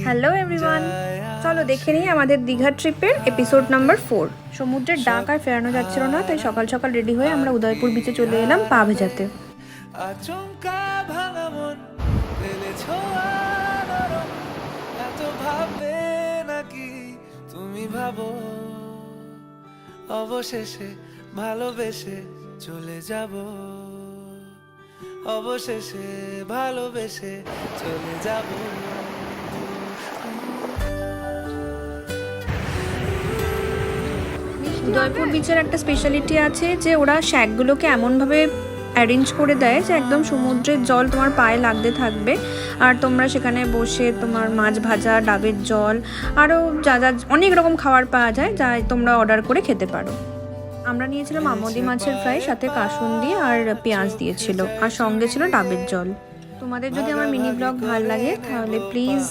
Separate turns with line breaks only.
Hello everyone, চলো দেখে নিই আমাদের দীঘা ট্রিপের এপিসোড নাম্বার 4। সমুদ্রের ডাক আর ফেরানো যাচ্ছিল না, তাই সকাল সকাল রেডি হয়ে আমরা উদয়পুর বিচে চলে এলাম পা ভেজাতে।
আচমকা ভাঙা মন ফেলেছো আলোড়ন, এত ভাববে নাকি তুমি ভাবো অবশেষে ভালোবেসে চলে যাব, অবশেষে ভালোবেসে চলে যাব।
উদয়পুর বিচের একটা স্পেশালিটি আছে যে ওরা শ্যাকগুলোকে এমনভাবে অ্যারেঞ্জ করে দেয় যে একদম সমুদ্রের জল তোমার পায়ে লাগতে থাকবে, আর তোমরা সেখানে বসে তোমার মাছ ভাজা, ডাবের জল, আরও যা যা অনেক রকম খাবার পাওয়া যায় যা তোমরা অর্ডার করে খেতে পারো। আমরা নিয়েছিলাম আমোদি মাছের ফ্রাই, সাথে কাসুন্দি আর পেঁয়াজ দিয়েছিল, আর সঙ্গে ছিল ডাবের জল। তোমাদের যদি আমার মিনি ব্লগ ভালো লাগে তাহলে প্লিজ